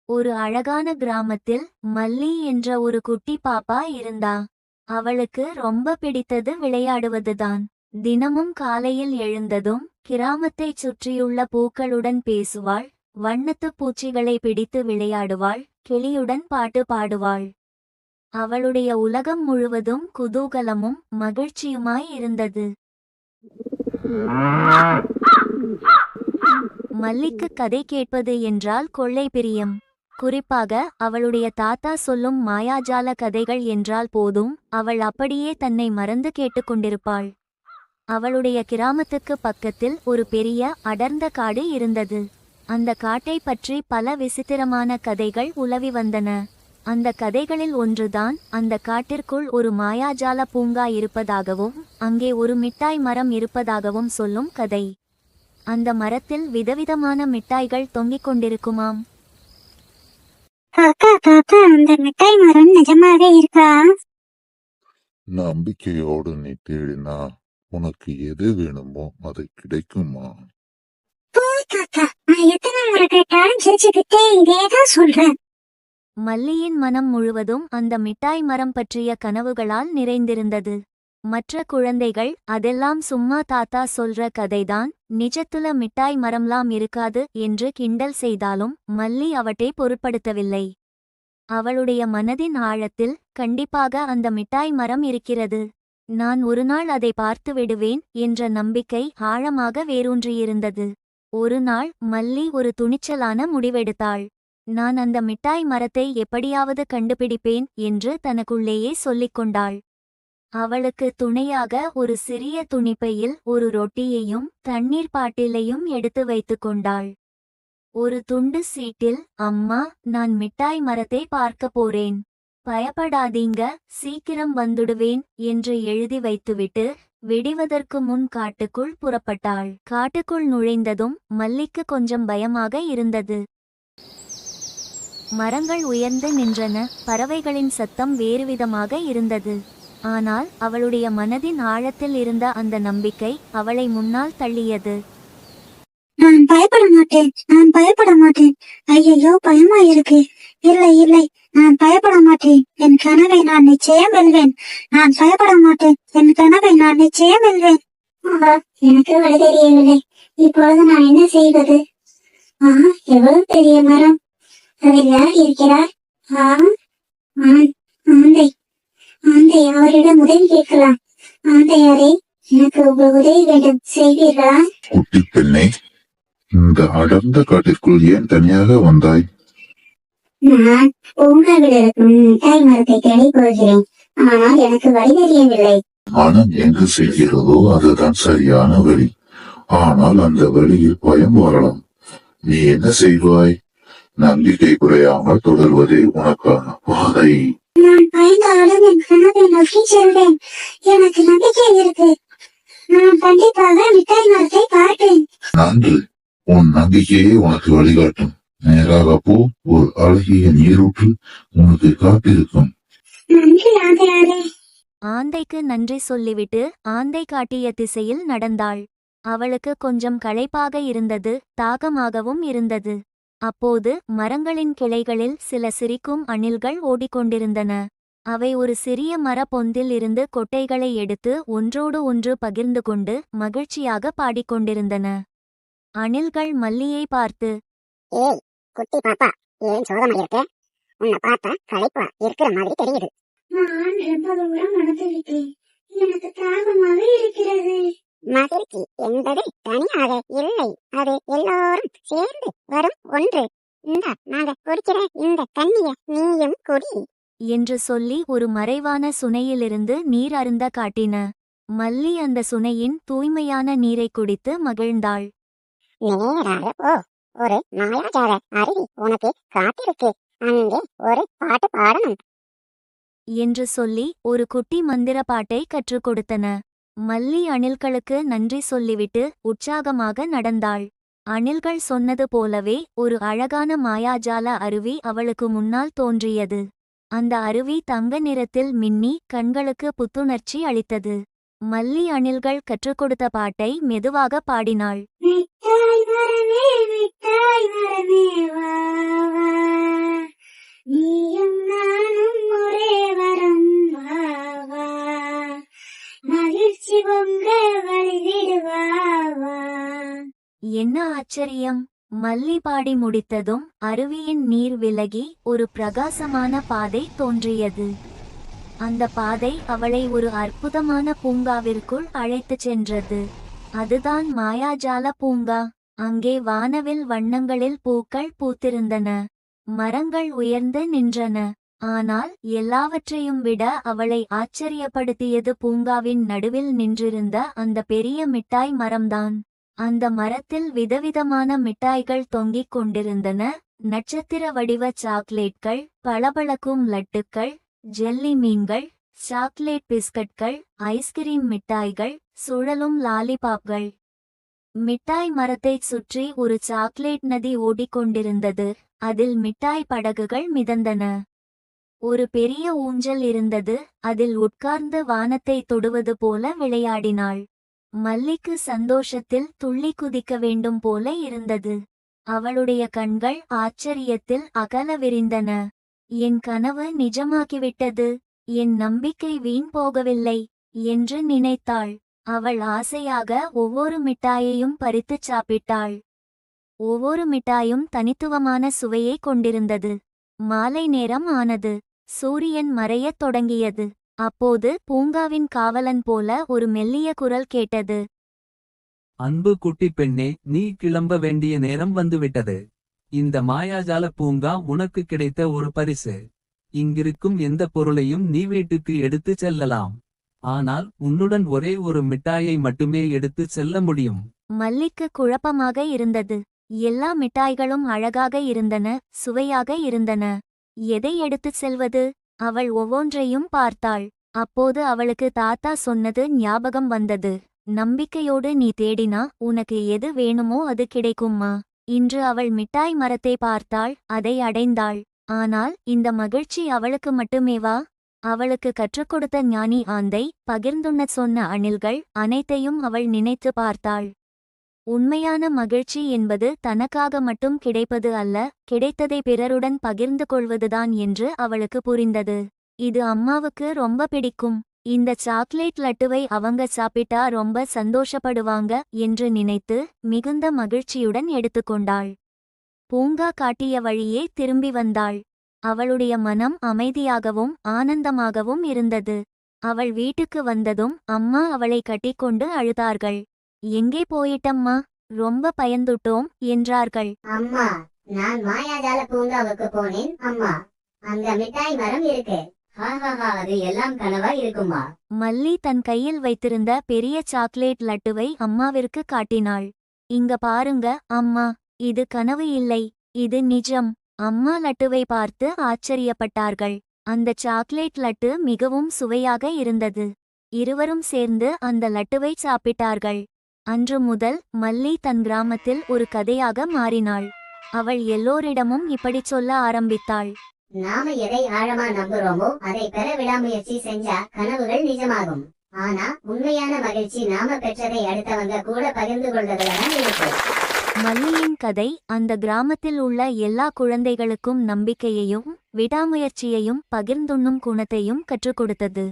ஒரு அழகான கிராமத்தில் மல்லி என்ற ஒரு குட்டி பாப்பா இருந்தா. அவளுக்கு ரொம்ப பிடித்தது விளையாடுவதுதான். தினமும் காலையில் எழுந்ததும் கிராமத்தைச் சுற்றியுள்ள பூக்களுடன் பேசுவாள், வண்ணத்துப் பூச்சிகளை பிடித்து விளையாடுவாள், கிளியுடன் பாட்டு பாடுவாள். அவளுடைய உலகம் முழுவதும் குதூகலமும் மகிழ்ச்சியுமாய் இருந்தது. மல்லிக்கு கதை கேட்பது என்றால் கொள்ளை பிரியம். குறிப்பாக அவளுடைய தாத்தா சொல்லும் மாயாஜால கதைகள் என்றால் போதும், அவள் அப்படியே தன்னை மறந்து கேட்டுக்கொண்டிருப்பாள். அவளுடைய கிராமத்துக்கு பக்கத்தில் ஒரு பெரிய அடர்ந்த காடு இருந்தது. அந்த காட்டை பற்றி பல விசித்திரமான கதைகள் உலவி வந்தன. அந்த கதைகளில் ஒன்றுதான் அந்த காட்டிற்குள் ஒரு மாயாஜால பூங்கா இருப்பதாகவும் அங்கே ஒரு மிட்டாய் மரம் இருப்பதாகவும் சொல்லும் கதை. அந்த மரத்தில் விதவிதமான மிட்டாய்கள் தொங்கிக் கொண்டிருக்குமாம். காக்கா காக்கா, அந்த மிட்டாய் மரம் நிஜமாவே இருக்கா? நம்பிக்கையோடு நீ தேடினா உனக்கு எது வேணுமோ அது கிடைக்குமா? காக்கா, நான் எத்தனை முறை கேட்டாலும் சிரிச்சுக்கிட்டே இதேதான் சொல்றேன். மல்லியின் மனம் முழுவதும் அந்த மிட்டாய் மரம் பற்றிய கனவுகளால் நிறைந்திருந்தது. மற்ற குழந்தைகள் அதெல்லாம் சும்மா தாத்தா சொல்ற கதைதான், நிஜத்துல மிட்டாய் மரம்லாம் இருக்காது என்று கிண்டல் செய்தாலும் மல்லி அவட்டை பொருட்படுத்தவில்லை. அவளுடைய மனதின் ஆழத்தில் கண்டிப்பாக அந்த மிட்டாய் மரம் இருக்கிறது, நான் ஒருநாள் அதை பார்த்து விடுவேன் என்ற நம்பிக்கை ஆழமாக வேரூன்றியிருந்தது. ஒரு நாள் மல்லி ஒரு துணிச்சலான முடிவெடுத்தாள். நான் அந்த மிட்டாய் மரத்தை எப்படியாவது கண்டுபிடிப்பேன் என்று தனக்குள்ளேயே சொல்லிக் கொண்டாள். அவளுக்கு துணையாக ஒரு சிறிய துணிப்பையில் ஒரு ரொட்டியையும் தண்ணீர் பாட்டிலையும் எடுத்து வைத்து கொண்டாள். ஒரு துண்டு சீட்டில், அம்மா, நான் மிட்டாய் மரத்தை பார்க்க போறேன், பயப்படாதீங்க, சீக்கிரம் வந்துடுவேன் என்று எழுதி வைத்துவிட்டு விடிவதற்கு முன் காட்டுக்குள் புறப்பட்டாள். காட்டுக்குள் நுழைந்ததும் மல்லிக்கு கொஞ்சம் பயமாக இருந்தது. மரங்கள் உயர்ந்து நின்றன, பறவைகளின் சத்தம் வேறுவிதமாக இருந்தது. ஆனால் அவளுடைய மனதின் ஆழத்தில் இருந்த அந்த நம்பிக்கை அவளை முன்னால் தள்ளியது. நான் பயப்பட மாட்டேன், நான் பயப்பட மாட்டேன். ஐயோ, பயமா இருக்கு. இல்லை இல்லை, நான் பயப்பட மாட்டேன். என் கனவை நான் நிச்சயம் வெல்வேன். நான் பயப்பட மாட்டேன். என் கனவை நான் நிச்சயம் வெல்வேன். எனக்கு வழி தெரியவில்லை. இப்பொழுது நான் என்ன செய்வது? எவ்வளவு பெரிய மரம்! அதில் யார் இருக்கிறார்? ஆந்தை. ஆந்தை, அவரிடம் உதவி கேட்கலாம். ஆந்தையாரே, எனக்கு உங்கள் உதவி வேண்டும், செய்வீர்களா? குட்டி பெண்ணே, இந்த அடர்ந்த காட்டிற்குள் ஏன் தனியாக வந்தாய்? நான் பூங்காவில் இருக்கும் மிட்டாய் மரத்தை தேடிப் போகிறேன். ஆனால் எனக்கு வழி தெரியவில்லை. மனம் எங்கு செல்கிறதோ அதுதான் சரியான வழி. ஆனால் அந்த வழியில் பயம் வரலாம். நீ என்ன செய்வாய்? நம்பிக்கை குறையாமல் தொடர்வதே உனக்கான பாதை. நான் பயந்தாலும் என் கனவை நோக்கி செல்வேன். எனக்கு நம்பிக்கை இருக்கு. நான் கண்டிப்பாக மிட்டாய் மரத்தை பார்ப்பேன். நன்று, உன் நம்பிக்கையே உனக்கு வழிகாட்டும். நேராக போ, ஒரு அழகிய நீரூற்று உனக்கு காட்டிருக்கும். நன்றி ஆந்தையாரே. ஆந்தைக்கு நன்றி சொல்லிவிட்டு ஆந்தை காட்டிய திசையில் நடந்தாள். அவளுக்கு கொஞ்சம் களைப்பாக இருந்தது, தாகமாகவும் இருந்தது. அப்போது மரங்களின் கிளைகளில் சில சிரிக்கும் அணில்கள் ஓடிக்கொண்டிருந்தன. அவை ஒரு சிறிய மரப்பொந்தில் இருந்து கொட்டைகளை எடுத்து ஒன்றோடு ஒன்று பகிர்ந்து கொண்டு மகிழ்ச்சியாக பாடிக்கொண்டிருந்தன. அணில்கள் மல்லியை பார்த்து, ஏய் குட்டி பாப்பா, ஏன் சோகமா இருக்க? உன்னை பார்த்தா களைப்பா இருக்கிற மாதிரி தெரியுது. நான் ரொம்ப தூரம் நடந்து விட்டேன். எனக்கு தாகமாக இருக்கிறது. மகிழ்ச்சி என்பது தனியாக இல்லை, அது எல்லோரும் சேர்ந்து வரும் ஒன்று. நாங்க குடிக்கிற இந்த தண்ணிய நீயும் குடி என்று சொல்லி ஒரு மறைவான சுனையிலிருந்து நீர் அருந்த காட்டின. மல்லி அந்த சுனையின் தூய்மையான நீரை குடித்து மகிழ்ந்தாள். நேராக போ, ஒரு மாயாஜால அருவி உனக்கு காத்திருக்கு, அங்கே ஒரு பாட்டு பாடணும் என்று சொல்லி ஒரு குட்டி மந்திர பாட்டை கற்றுக் கொடுத்தன. மல்லி அணில்களுக்கு நன்றி சொல்லிவிட்டு உற்சாகமாக நடந்தாள். அணில்கள் சொன்னது போலவே ஒரு அழகான மாயாஜால அருவி அவளுக்கு முன்னால் தோன்றியது. அந்த அருவி தங்க நிறத்தில் மின்னி கண்களுக்கு புத்துணர்ச்சி அளித்தது. மல்லி அணில்கள் கற்றுக் கொடுத்த பாட்டை மெதுவாக பாடினாள். மிட்டாய் மரமே, மிட்டாய் மரமே, வா வா. என்ன ஆச்சரியம்! மல்லி பாடி முடித்ததும் அருவியின் நீர் விலகி ஒரு பிரகாசமான பாதை தோன்றியது. அந்த பாதை அவளை ஒரு அற்புதமான பூங்காவிற்குள் அழைத்துச் சென்றது. அதுதான் மாயாஜால பூங்கா. அங்கே வானவில் வண்ணங்களில் பூக்கள் பூத்திருந்தன. மரங்கள் உயர்ந்து நின்றன. ஆனால் எல்லாவற்றையும் விட அவளை ஆச்சரியப்படுத்தியது பூங்காவின் நடுவில் நின்றிருந்த அந்த பெரிய மிட்டாய் மரம்தான். அந்த மரத்தில் விதவிதமான மிட்டாய்கள் தொங்கிக் கொண்டிருந்தன. நட்சத்திர வடிவ சாக்லேட்கள், பளபளக்கும் லட்டுக்கள், ஜெல்லி மீன்கள், சாக்லேட் பிஸ்கட்கள், ஐஸ்கிரீம் மிட்டாய்கள், சுழலும் லாலிபாப்கள். மிட்டாய் மரத்தைச் சுற்றி ஒரு சாக்லேட் நதி ஓடிக்கொண்டிருந்தது. அதில் மிட்டாய் படகுகள் மிதந்தன. ஒரு பெரிய ஊஞ்சல் இருந்தது. அதில் உட்கார்ந்து வானத்தை தொடுவது போல விளையாடினாள். மல்லிக்கு சந்தோஷத்தில் துள்ளி குதிக்க வேண்டும் போல இருந்தது. அவளுடைய கண்கள் ஆச்சரியத்தில் அகல விரிந்தன. என் கனவு நிஜமாகிவிட்டது. என் நம்பிக்கை வீண் போகவில்லை என்று நினைத்தாள். அவள் ஆசையாக ஒவ்வொரு மிட்டாயையும் பறித்துச் சாப்பிட்டாள். ஒவ்வொரு மிட்டாயும் தனித்துவமான சுவையை கொண்டிருந்தது. மாலை நேரம் ஆனது. சூரியன் மறையத் தொடங்கியது. அப்போது பூங்காவின் காவலன் போல ஒரு மெல்லிய குரல் கேட்டது. அன்பு குட்டி பெண்ணே, நீ கிளம்ப வேண்டிய நேரம் வந்துவிட்டது. இந்த மாயாஜால பூங்கா உனக்கு கிடைத்த ஒரு பரிசு. இங்கிருக்கும் எந்த பொருளையும் நீ வீட்டுக்கு எடுத்துச் செல்லலாம். ஆனால் உன்னுடன் ஒரே ஒரு மிட்டாயை மட்டுமே எடுத்துச் செல்ல முடியும். மல்லிக்கு குழப்பமாக இருந்தது. எல்லா மிட்டாய்களும் அழகாக இருந்தன, சுவையாக இருந்தன. எதை எடுத்துச் செல்வது? அவள் ஒவ்வொன்றையும் பார்த்தாள். அப்போது அவளுக்கு தாத்தா சொன்னது ஞாபகம் வந்தது. நம்பிக்கையோடு நீ தேடினா உனக்கு எது வேணுமோ அது கிடைக்கும்மா. இன்று அவள் மிட்டாய் மரத்தை பார்த்தாள், அதை அடைந்தாள். ஆனால் இந்த மகிழ்ச்சி அவளுக்கு மட்டுமேவா? அவளுக்கு கற்றுக் கொடுத்த ஞானி ஆந்தை, பகிர்ந்துண்ணச் சொன்ன அணில்கள் அனைத்தையும் அவள் நினைத்து பார்த்தாள். உண்மையான மகிழ்ச்சி என்பது தனக்காக மட்டும் கிடைப்பது அல்ல, கிடைத்ததை பிறருடன் பகிர்ந்து கொள்வதுதான் என்று அவளுக்கு புரிந்தது. இது அம்மாவுக்கு ரொம்ப பிடிக்கும். இந்த சாக்லேட் லட்டுவை அவங்க சாப்பிட்டா ரொம்ப சந்தோஷப்படுவாங்க என்று நினைத்து மிகுந்த மகிழ்ச்சியுடன் எடுத்துக்கொண்டாள். பூங்கா காட்டிய வழியே திரும்பி வந்தாள். அவளுடைய மனம் அமைதியாகவும் ஆனந்தமாகவும் இருந்தது. அவள் வீட்டுக்கு வந்ததும் அம்மா அவளை கட்டிக்கொண்டு அழுதார்கள். எங்கே போயிட்டம்மா? ரொம்ப பயந்துட்டோம் என்றார்கள். அம்மா, நான் மாயாஜால பூங்காவுக்கு போனேன் அம்மா. அங்க மிட்டாய் மரம் இருக்கு. அது எல்லாம் கனவா இருக்குமா? மல்லி தன் கையில் வைத்திருந்த பெரிய சாக்லேட் லட்டுவை அம்மாவிற்கு காட்டினாள். இங்க பாருங்க அம்மா, இது கனவு இல்லை, இது நிஜம். அம்மா லட்டுவை பார்த்து ஆச்சரியப்பட்டார்கள். அந்த சாக்லேட் லட்டு மிகவும் சுவையாக இருந்தது. இருவரும் சேர்ந்து அந்த லட்டுவை சாப்பிட்டார்கள். அன்று முதல் மல்லி தன் கிராமத்தில் ஒரு கதையாக மாறினாள். அவள் எல்லோரிடமும் இப்படிச் சொல்ல ஆரம்பித்தாள். நாம எதை ஆழமா நம்புறோமோ அதை பெற விடாமுயற்சி செஞ்சா கனவுகள் நிஜமாகும். ஆனா உண்மையான மகிழ்ச்சி நாம பெற்றதை அடுத்தவங்க கூட பகிர்ந்து கொள்வதுலதான் இருக்கு. மல்லியின் கதை அந்த கிராமத்தில் உள்ள எல்லா குழந்தைகளுக்கும் நம்பிக்கையையும் விடாமுயற்சியையும் பகிர்ந்துண்ணும் குணத்தையும் கற்றுக் கொடுத்தது.